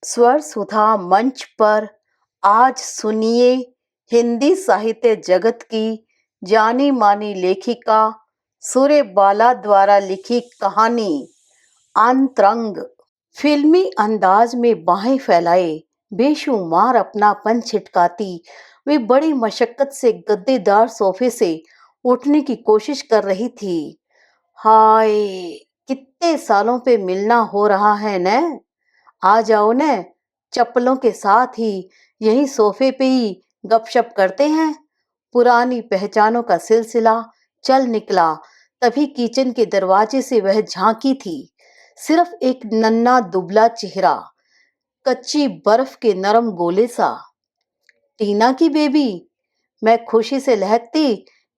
स्वर सुधा मंच पर आज सुनिए हिंदी साहित्य जगत की जानी मानी लेखिका सूर्यबाला द्वारा लिखी कहानी अंतरंग। फिल्मी अंदाज में बाहें फैलाए बेशुमार अपनापन छिटकाती वे बड़ी मशक्कत से गद्देदार सोफे से उठने की कोशिश कर रही थी। हाय, कितने सालों पे मिलना हो रहा है न। आ जाओ न, चप्पलों के साथ ही यही सोफे पे ही गपशप करते हैं। पुरानी पहचानों का सिलसिला चल निकला। तभी किचन के दरवाजे से वह झांकी थी। सिर्फ एक नन्हा दुबला चेहरा, कच्ची बर्फ के नरम गोले सा। टीना की बेबी, मैं खुशी से लहकती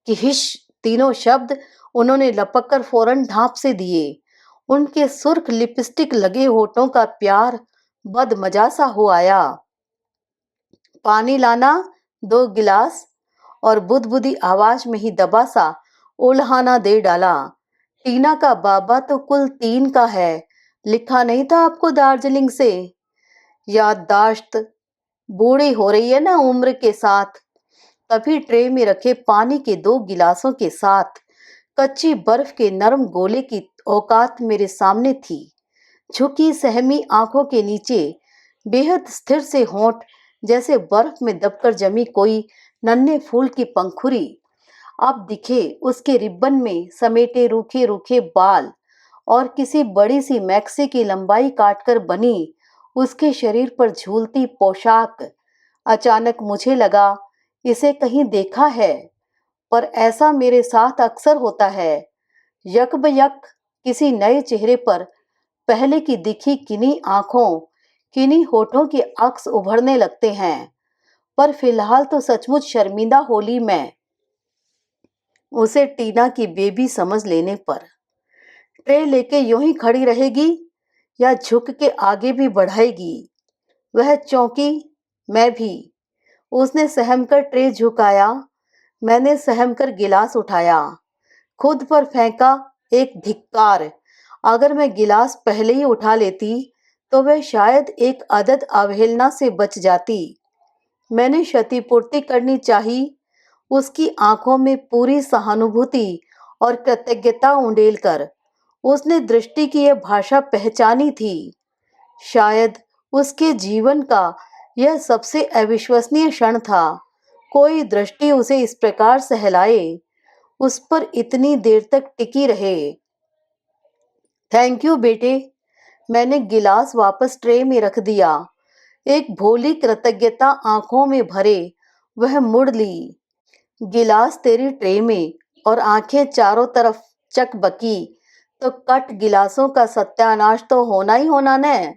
कि हिश तीनों शब्द उन्होंने लपक कर फौरन ढांप से दिए। उनके सुर्ख लिपस्टिक लगे होठों का प्यार बदमजा सा हो आया। पानी लाना, 2 गिलास। और बुदबुदी आवाज में ही दबा सा उल्हाना दे डाला। टीना का बाबा तो कुल 3 का है, लिखा नहीं था आपको दार्जिलिंग से। याददाश्त बूढ़ी हो रही है ना उम्र के साथ। तभी ट्रे में रखे पानी के 2 गिलासों के साथ कच्ची बर्फ के नरम गोले की औकात मेरे सामने थी। झुकी सहमी आंखों के नीचे बेहद स्थिर से होंठ, जैसे बर्फ में दबकर जमी कोई नन्हे फूल की पंखुड़ी। अब दिखे उसके रिब्बन में समेटे रूखे रूखे बाल और किसी बड़ी सी मैक्सी की लंबाई काटकर बनी उसके शरीर पर झूलती पोशाक। अचानक मुझे लगा इसे कहीं देखा है, पर ऐसा मेरे साथ अक्सर होता है। यकबयक किसी नए चेहरे पर पहले की दिखी किन्हीं आंखों, किन्हीं होठों के अक्स उभरने लगते हैं। पर फिलहाल तो सचमुच शर्मिंदा होली मैं उसे टीना की बेबी समझ लेने पर। ट्रे लेके यूं ही खड़ी रहेगी या झुक के आगे भी बढ़ाएगी? वह चौंकी, मैं भी। उसने सहमकर ट्रे झुकाया, मैंने सहमकर गिलास उठाया। खुद पर फेंका एक धिक्कार। अगर मैं गिलास पहले ही उठा लेती तो वह शायद एक अदद अवहेलना से बच जाती। मैंने क्षतिपूर्ति करनी चाही। उसकी आंखों में पूरी सहानुभूति और कृतज्ञता उंडेलकर उसने दृष्टि की यह भाषा पहचानी थी। शायद उसके जीवन का यह सबसे अविश्वसनीय क्षण था। कोई दृष्टि उसे इस प्रकार सहलाए, उस पर इतनी देर तक टिकी रहे। थैंक यू बेटे। मैंने गिलास वापस ट्रे में रख दिया। एक भोली कृतज्ञता आंखों में भरे वह मुड़ ली। गिलास तेरी ट्रे में और आंखें चारों तरफ चकबकी तो कट गिलासों का सत्यानाश तो होना ही होना न।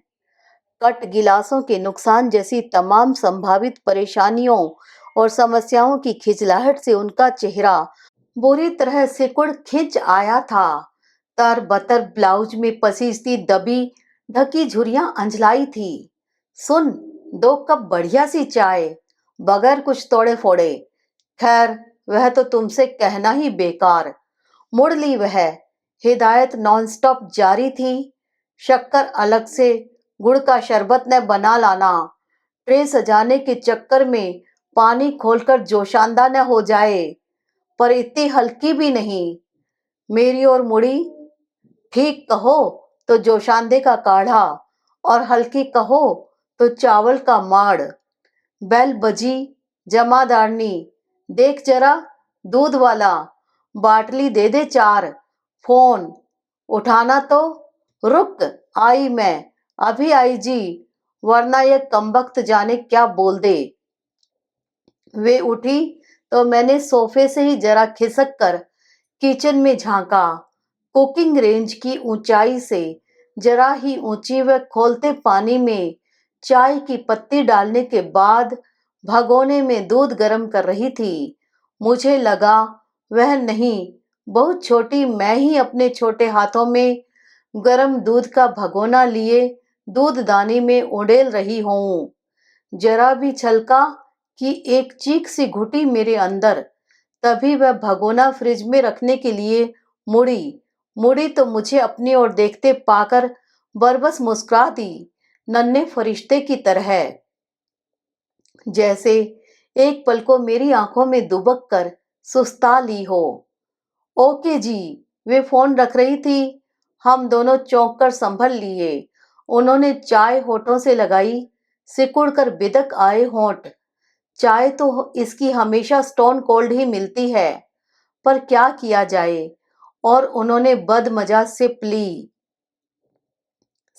कट गिलासों के नुकसान जैसी तमाम संभावित परेशानियों और समस्याओं की खिंचलाहट से उनका चेहरा बुरी तरह सिकुड़ खिंच आया था। तर बतर ब्लाउज में पसीजती दबी ढकी झुर्रियां अंझलाई थी। सुन, 2 कप बढ़िया सी चाय, बगैर कुछ तोड़े फोड़े। खैर, वह तो तुमसे कहना ही बेकार। मुड़ ली वह। हिदायत नॉनस्टॉप जारी थी। शक्कर अलग से, गुड़ का शरबत न बना लाना। ट्रे सजाने के चक्कर में पानी खोलकर जोशांदा न हो जाए। पर इतनी हल्की भी नहीं। मेरी और मुड़ी, ठीक कहो तो जोशांदे का काढ़ा और हल्की कहो तो चावल का माड़। बेल बजी। जमादारनी, देख जरा, दूध वाला, बाटली दे दे 4। फोन उठाना तो। रुक, आई मैं, अभी आई जी, वरना यह कमबख्त जाने क्या बोल दे। वे उठी तो मैंने सोफे से ही जरा खिसक कर किचन में झांका। कुकिंग रेंज की ऊंचाई से जरा ही ऊंची वह खोलते पानी में चाय की पत्ती डालने के बाद भगोने में दूध गर्म कर रही थी। मुझे लगा वह नहीं, बहुत छोटी मैं ही अपने छोटे हाथों में गर्म दूध का भगोना लिए दूधदानी में उड़ेल रही हूं। जरा भी छलका कि एक चीख सी घुटी मेरे अंदर। तभी वह भगोना फ्रिज में रखने के लिए मुड़ी। मुड़ी तो मुझे अपनी ओर देखते पाकर बरबस मुस्कुरा दी। नन्हे फरिश्ते की तरह, जैसे एक पल को मेरी आंखों में दुबक कर सुस्ता ली हो। ओके जी। वे फोन रख रही थी। हम दोनों चौंक कर संभल लिए। उन्होंने चाय होठों से लगाई, सिकुड़ कर बिदक आए होंठ। चाय तो इसकी हमेशा स्टोन कोल्ड ही मिलती है, पर क्या किया जाए। और उन्होंने बदमजा सिप ली।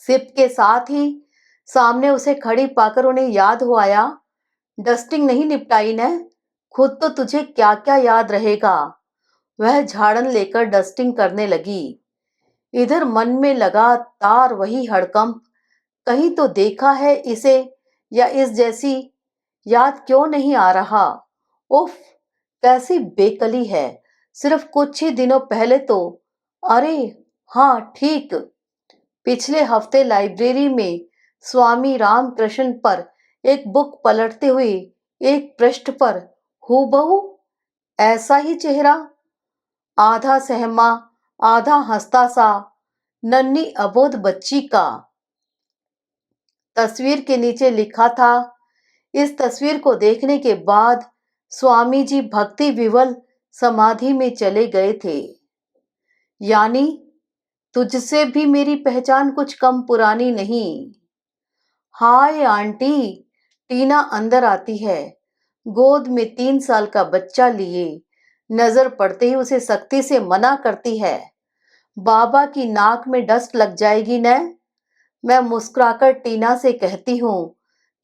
सिप के साथ ही सामने उसे खड़ी पाकर उन्हें याद हो आया, डस्टिंग नहीं निपटाई न? खुद तो तुझे क्या क्या याद रहेगा। वह झाड़न लेकर डस्टिंग करने लगी। इधर मन में लगातार वही हड़कंप, कहीं तो देखा है इसे, या इस जैसी। याद क्यों नहीं आ रहा। उफ, कैसी बेकली है। सिर्फ कुछ ही दिनों पहले तो, अरे हाँ ठीक, पिछले हफ्ते लाइब्रेरी में स्वामी रामकृष्ण पर एक बुक पलटते हुए एक पृष्ठ पर हूबहू ऐसा ही चेहरा, आधा सहमा आधा हंसता सा, नन्ही अबोध बच्ची का। तस्वीर के नीचे लिखा था, इस तस्वीर को देखने के बाद स्वामी जी भक्ति विवल समाधि में चले गए थे। यानी तुझसे भी मेरी पहचान कुछ कम पुरानी नहीं। Hi aunty. टीना अंदर आती है, गोद में 3 साल का बच्चा लिए। नजर पड़ते ही उसे सख्ती से मना करती है। बाबा की नाक में डस्ट लग जाएगी न। मैं मुस्कुराकर टीना से कहती हूँ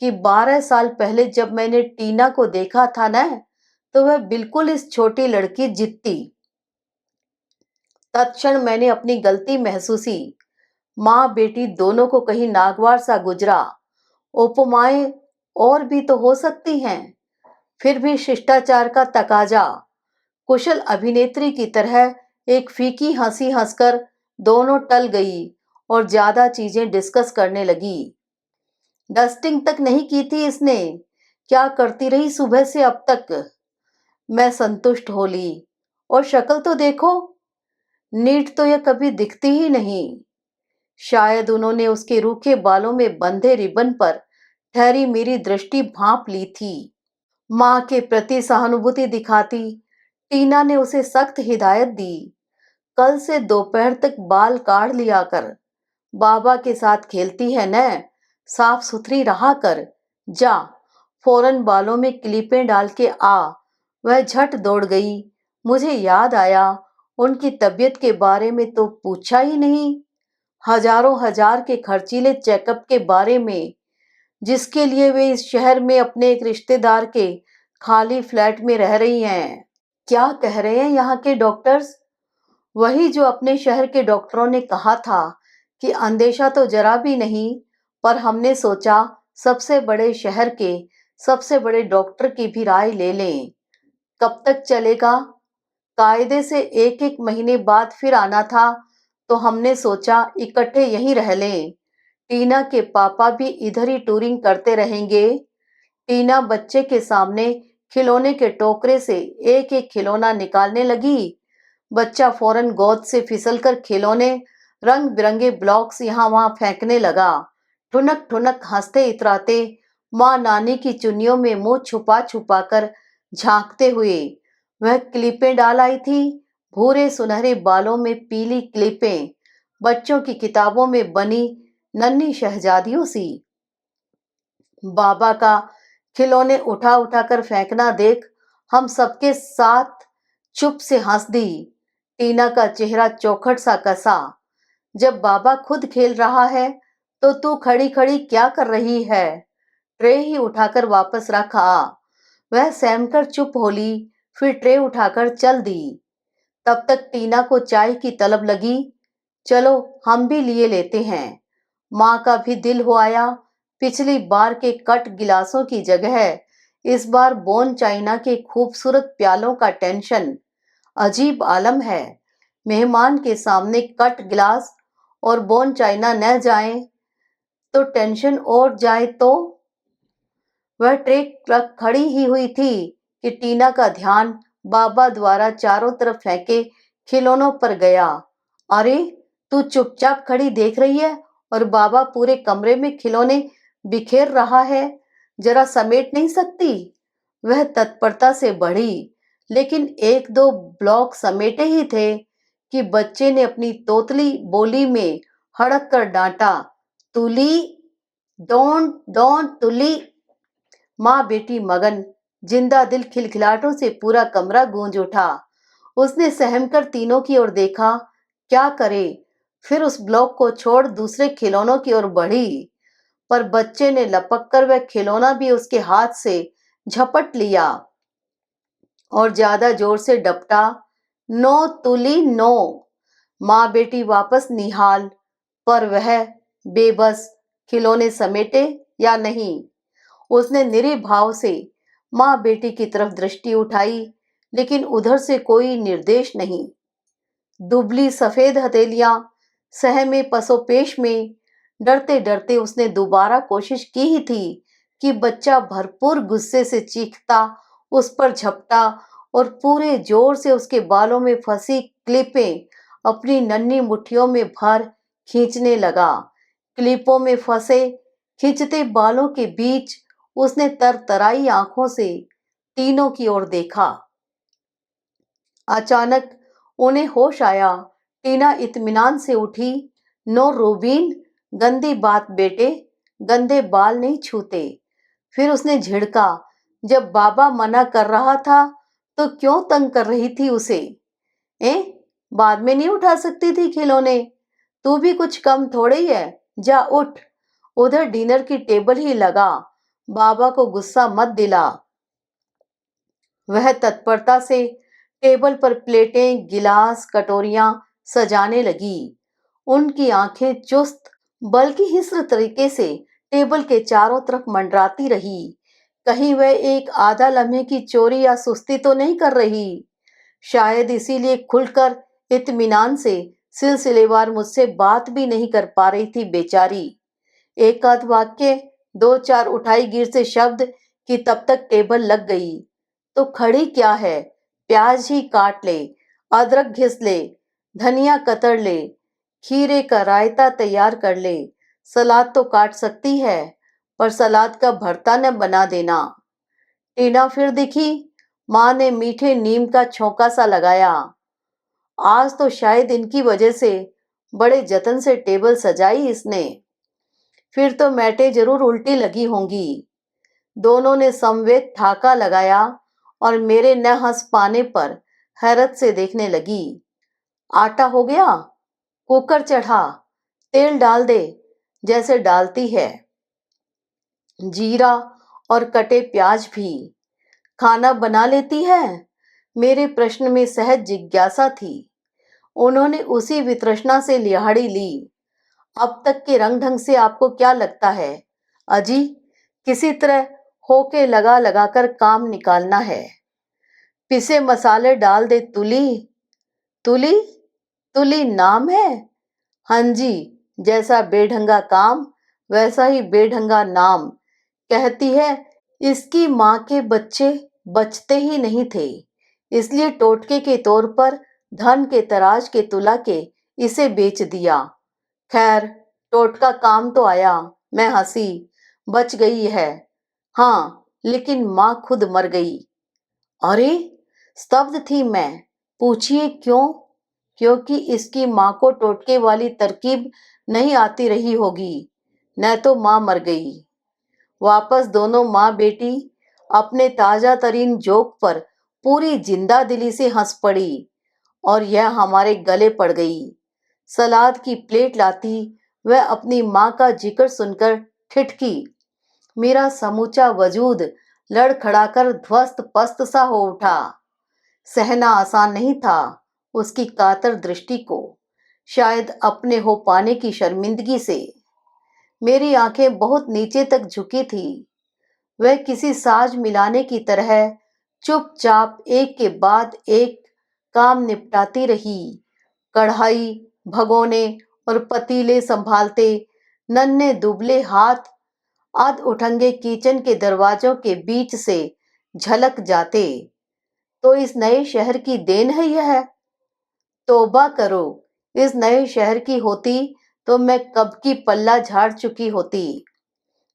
कि 12 साल पहले जब मैंने टीना को देखा था न, तो वह बिल्कुल इस छोटी लड़की जितती। तत्क्षण मैंने अपनी गलती महसूसी। माँ बेटी दोनों को कहीं नागवार सा गुजरा। उपमाएं और भी तो हो सकती हैं, फिर भी शिष्टाचार का तकाजा। कुशल अभिनेत्री की तरह एक फीकी हंसी हंसकर दोनों टल गई और ज्यादा चीजें डिस्कस करने लगी। डस्टिंग तक नहीं की थी इसने, क्या करती रही सुबह से अब तक। मैं संतुष्ट हो ली। और शक्ल तो देखो, नीट तो यह कभी दिखती ही नहीं। शायद उन्होंने उसके रूखे बालों में बंधे रिबन पर ठहरी मेरी दृष्टि भांप ली थी। माँ के प्रति सहानुभूति दिखाती टीना ने उसे सख्त हिदायत दी, कल से दोपहर तक बाल काढ़ लिया कर। बाबा के साथ खेलती है न, साफ सुथरी रहा कर। जा, फौरन बालों में क्लिपें डाल के आ। वह झट दौड़ गई। मुझे याद आया, उनकी तबीयत के बारे में तो पूछा ही नहीं। हजारों हजार के खर्चीले चेकअप के बारे में, जिसके लिए वे इस शहर में अपने एक रिश्तेदार के खाली फ्लैट में रह रही हैं। क्या कह रहे हैं यहाँ के डॉक्टर्स? वही जो अपने शहर के डॉक्टरों ने कहा था कि अंदेशा तो जरा भी नहीं, पर हमने सोचा सबसे बड़े शहर के सबसे बड़े डॉक्टर की भी राय ले लें। कब तक चलेगा? कायदे से एक एक महीने बाद फिर आना था, तो हमने सोचा इकट्ठे यहीं रह लें। टीना के पापा भी इधर ही टूरिंग करते रहेंगे। टीना बच्चे के सामने खिलौने के टोकरे से एक एक खिलौना निकालने लगी। बच्चा फौरन गोद से फिसलकर खिलौने, रंग बिरंगे ब्लॉक्स यहाँ वहां फेंकने लगा। ठुनक ठुनक हंसते इतराते माँ नानी की चुन्नियों में मुंह छुपा छुपा कर झांकते हुए वह क्लिपें डाल आई थी। भूरे सुनहरे बालों में पीली क्लिपें, बच्चों की किताबों में बनी नन्ही शहजादियों सी। बाबा का खिलौने उठा उठा कर फेंकना देख हम सबके साथ चुप से हंस दी। टीना का चेहरा चौखट सा कसा। जब बाबा खुद खेल रहा है तो तू खड़ी खड़ी क्या कर रही है? ट्रे ही उठाकर वापस रख आ। वह सहमकर चुप होली, फिर ट्रे उठाकर चल दी। तब तक टीना को चाय की तलब लगी। चलो हम भी लिए लेते हैं। माँ का भी दिल हो आया। पिछली बार के कट गिलासों की जगह इस बार बोन चाइना के खूबसूरत प्यालों का टेंशन। अजीब आलम है, मेहमान के सामने कट गिलास और बोन चाइना न जाए तो टेंशन और जाए तो। वह ट्रे रख खड़ी ही हुई थी कि टीना का ध्यान बाबा द्वारा चारों तरफ फेंके खिलौनों पर गया। अरे, तू चुपचाप खड़ी देख रही है और बाबा पूरे कमरे में खिलौने बिखेर रहा है, जरा समेट नहीं सकती? वह तत्परता से बढ़ी, लेकिन एक दो ब्लॉक समेटे ही थे कि बच्चे ने अपनी तोतली बोली में हड़क कर डांटा, तुली, डोंट डोंट तुली। माँ बेटी मगन, जिंदा दिल खिलखिलाहटों से पूरा कमरा गूंज उठा। उसने सहम कर तीनों की ओर देखा, क्या करे? फिर उस ब्लॉक को छोड़ दूसरे खिलौनों की ओर बढ़ी, पर बच्चे ने लपक कर वह खिलौना भी उसके हाथ से झपट लिया और ज्यादा जोर से डपटा, नो तुली नो। माँ बेटी वापस निहाल, पर वह बेबस, खिलौने समेटे या नहीं। उसने निरीह भाव से माँ बेटी की तरफ दृष्टि उठाई, लेकिन उधर से कोई निर्देश नहीं। दुबली सफेद हथेलियां सहमे पसोपेश में, डरते डरते उसने दोबारा कोशिश की ही थी कि बच्चा भरपूर गुस्से से चीखता उस पर झपटा और पूरे जोर से उसके बालों में फंसी क्लिपें अपनी नन्ही मुट्ठियों में भर खींचने लगा। क्लिपों में फंसे खींचते बालों के बीच उसने तरतराई आंखों से तीनों की ओर देखा। अचानक उन्हें होश आया। टीना इत्मीनान से उठी, नो रूबीन, गंदी बात बेटे, गंदे बाल नहीं छूते। फिर उसने झिड़का, जब बाबा मना कर रहा था तो क्यों तंग कर रही थी उसे? ए, बाद में नहीं उठा सकती थी खिलौने? तू भी कुछ कम थोड़ी ही है, जा उठ। उधर डिनर की टेबल ही लगा, बाबा को गुस्सा मत दिला। वह तत्परता से टेबल पर प्लेटें, गिलास, कटोरियां सजाने लगी। उनकी आंखें चुस्त बल्कि हिस्र तरीके से टेबल के चारों तरफ मंडराती रही। कहीं वह एक आधा लम्हे की चोरी या सुस्ती तो नहीं कर रही। शायद इसीलिए खुलकर इत्मीनान से सिलसिलेवार मुझसे बात भी नहीं कर पा रही थी बेचारी। एक आध वाक्य, दो चार उठाई गिर से शब्द कि तब तक टेबल लग गई। तो खड़ी क्या है, प्याज ही काट ले, अदरक घिस ले, धनिया कतर ले, खीरे का रायता तैयार कर ले। सलाद तो काट सकती है, पर सलाद का भरता न बना देना। टीना फिर दिखी। माँ ने मीठे नीम का छोंका सा लगाया। आज तो शायद इनकी वजह से बड़े जतन से टेबल सजाई इसने। फिर तो मैटें जरूर उल्टी लगी होंगी। दोनों ने समवेत ठाका लगाया और मेरे न हंस पाने पर हैरत से देखने लगी। आटा हो गया? कुकर चढ़ा, तेल डाल दे, जैसे डालती है, जीरा और कटे प्याज भी। खाना बना लेती है? मेरे प्रश्न में सहज जिज्ञासा थी। उन्होंने उसी वितृष्णा से लिहाड़ी ली। अब तक के रंग ढंग से आपको क्या लगता है? अजी, किसी तरह होके लगा लगा कर काम निकालना है। पिसे मसाले डाल दे तुली। तुली? तुली नाम है? हाँ जी, जैसा बेढंगा काम वैसा ही बेढंगा नाम। कहती है इसकी माँ के बच्चे बचते ही नहीं थे, इसलिए टोटके के तौर पर धन के तराज के तुला के इसे बेच दिया। खैर, टोटका काम तो आया। मैं हंसी, बच गई है। हाँ, लेकिन माँ खुद मर गई। अरे, स्तब्ध थी मैं। पूछिए क्यों? क्योंकि इसकी माँ को टोटके वाली तरकीब नहीं आती रही होगी, न तो माँ मर गई। वापस दोनों माँ बेटी अपने ताजा तरीन जोक पर पूरी जिंदा दिली से हंस पड़ी और यह हमारे गले पड़ गई। सलाद की प्लेट लाती वह अपनी माँ का जिक्र सुनकर ठिठकी। मेरा समूचा वजूद लड़खड़ाकर ध्वस्त पस्त सा हो उठा। सहना आसान नहीं था उसकी कातर दृष्टि को, शायद अपने हो पाने की शर्मिंदगी से। मेरी आंखें बहुत नीचे तक झुकी थी। वह किसी साज मिलाने की तरह चुपचाप एक के बाद एक काम निपटाती रही। कढ़ाई, भगोने और पतीले संभालते नन्हे दुबले हाथ अध उठंगे किचन के दरवाजों के बीच से झलक जाते। तो इस नए शहर की देन है यह? तौबा करो, इस नए शहर की होती तो मैं कब की पल्ला झाड़ चुकी होती।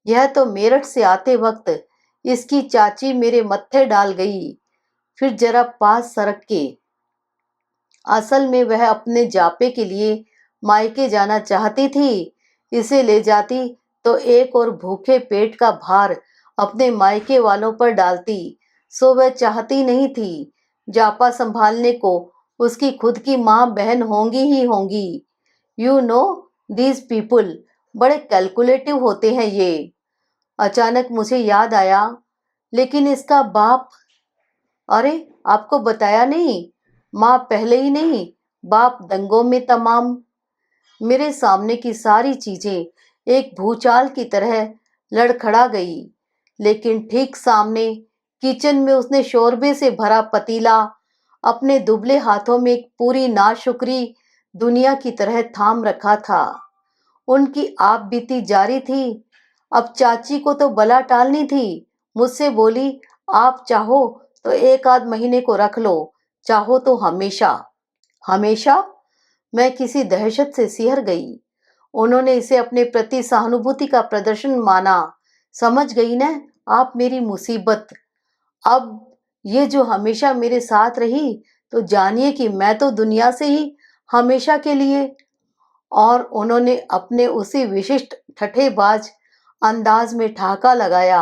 यह तो मेरठ से आते वक्त इसकी चाची मेरे मत्थे डाल गई, फिर जरा पास सरक के। असल में वह अपने जापे के लिए मायके जाना चाहती थी। इसे ले जाती तो एक और भूखे पेट का भार अपने मायके वालों पर डालती, सो वह चाहती नहीं थी। जापा संभालने को उसकी खुद की माँ बहन होंगी ही होंगी। यू नो दीज पीपुल बड़े कैलकुलेटिव होते हैं ये। अचानक मुझे याद आया, लेकिन इसका बाप, अरे आपको बताया नहीं, माँ पहले ही नहीं, बाप दंगों में तमाम। मेरे सामने की सारी चीजें एक भूचाल की तरह लड़खड़ा गई, लेकिन ठीक सामने किचन में उसने शोरबे से भरा पतीला अपने दुबले हाथों में एक पूरी नाशुक्री दुनिया की तरह थाम रखा था। उनकी आप बीती जारी थी। अब चाची को तो बला टालनी थी। मुझसे बोली, आप चाहो तो एक आध महीने को रख लो, चाहो तो हमेशा। हमेशा? मैं किसी दहशत से सिहर गई। उन्होंने इसे अपने प्रति सहानुभूति का प्रदर्शन माना। समझ गई ना आप मेरी मुसीबत। अब ये जो हमेशा मेरे साथ रही, तो जानिए कि मैं तो दुनिया से ही हमेशा के लिए। और उन्होंने अपने उसी विशिष्ट ठठेबाज अंदाज में ठहाका लगाया।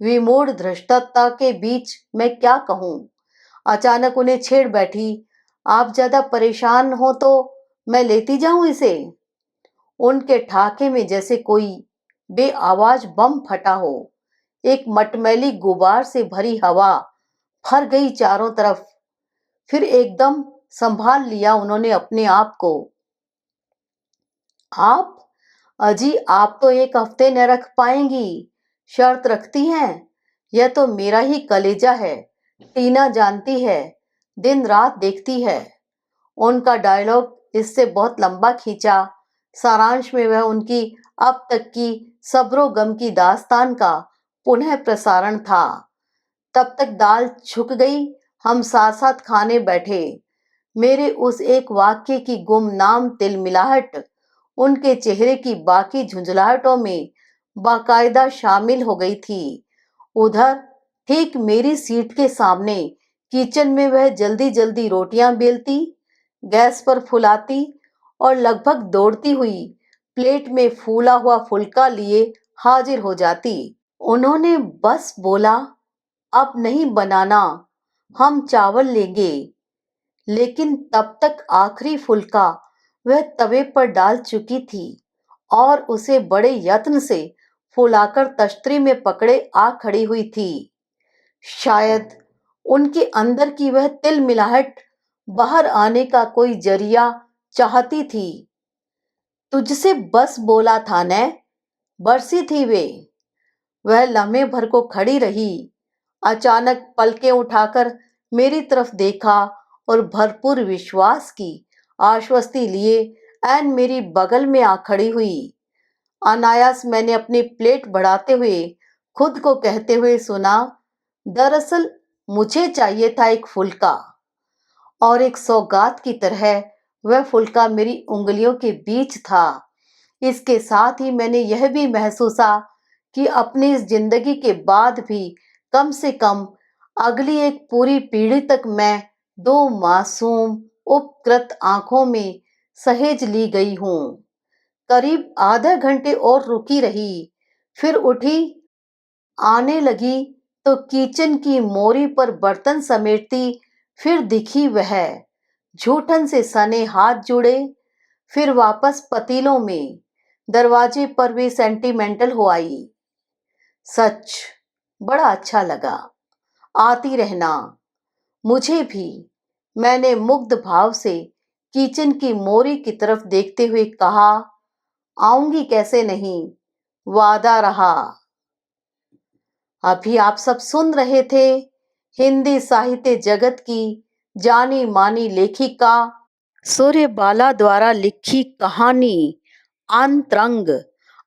विमूढ़ धृष्टता के बीच मैं क्या कहूं। अचानक उन्हें छेड़ बैठी, आप ज्यादा परेशान हो तो मैं लेती जाऊं इसे। उनके ठाके में जैसे कोई बेआवाज बम फटा हो। एक मटमैली गुबार से भरी हवा फर गई चारों तरफ। फिर एकदम संभाल लिया उन्होंने अपने आप को। आप? अजी आप तो एक हफ्ते न रख पाएंगी। शर्त रखती हैं? यह तो मेरा ही कलेजा है। टीना जानती है, दिन रात देखती है। उनका डायलॉग इससे बहुत लंबा खींचा। सारांश में वह उनकी अब तक की सब्रो गम की दास्तान का पुनः प्रसारण था। तब तक दाल छुक गई। हम साथ साथ खाने बैठे। मेरे उस एक वाक्य की गुमनाम तिलमिलाहट उनके चेहरे की बाकी झुंझलाहटों में बाकायदा शामिल हो गई थी। उधर ठीक मेरी सीट के सामने किचन में वह जल्दी जल्दी रोटियां बेलती, गैस पर फुलाती और लगभग दौड़ती हुई प्लेट में फूला हुआ फुल्का लिए हाजिर हो जाती। उन्होंने बस बोला, अब नहीं बनाना, हम चावल लेंगे। लेकिन तब तक आखिरी फुल्का वह तवे पर डाल चुकी थी और उसे बड़े यत्न से फुलाकर तश्तरी में पकड़े आ खड़ी हुई थी। शायद उनके अंदर की वह तिलमिलाहट बाहर आने का कोई जरिया चाहती थी। तुझसे बस बोला था ने, बरसी थी वे। वह लम्हे भर को खड़ी रही, अचानक पलकें उठाकर मेरी तरफ देखा और भरपूर विश्वास की आश्वस्ति लिए ऐन मेरी बगल में आ खड़ी हुई। अनायास मैंने अपनी प्लेट बढ़ाते हुए खुद को कहते हुए सुना, दरअसल मुझे चाहिए था एक फुल्का। और एक सौगात की तरह वह फुल्का मेरी उंगलियों के बीच था। इसके साथ ही मैंने यह भी महसूसा कि अपनी इस जिंदगी के बाद भी कम से कम अगली एक पूरी पीढ़ी तक मैं दो मासूम उपकृत आंखों में सहेज ली गई हूं। करीब आधा घंटे और रुकी रही, फिर उठी, आने लगी तो किचन की मोरी पर बर्तन समेटती फिर दिखी वह। झूठन से सने हाथ जुड़े, फिर वापस पतीलों में। दरवाजे पर भी सेंटिमेंटल हो आई। सच बड़ा अच्छा लगा, आती रहना। मुझे भी। मैंने मुग्ध भाव से किचन की मोरी की तरफ देखते हुए कहा, आऊंगी कैसे नहीं, वादा रहा। अभी आप सब सुन रहे थे हिंदी साहित्य जगत की जानी मानी लेखिका सूर्यबाला द्वारा लिखी कहानी अंतरंग।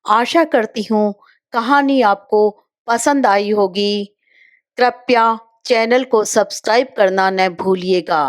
आशा करती हूँ कहानी आपको पसंद आई होगी। कृपया चैनल को सब्सक्राइब करना न भूलिएगा।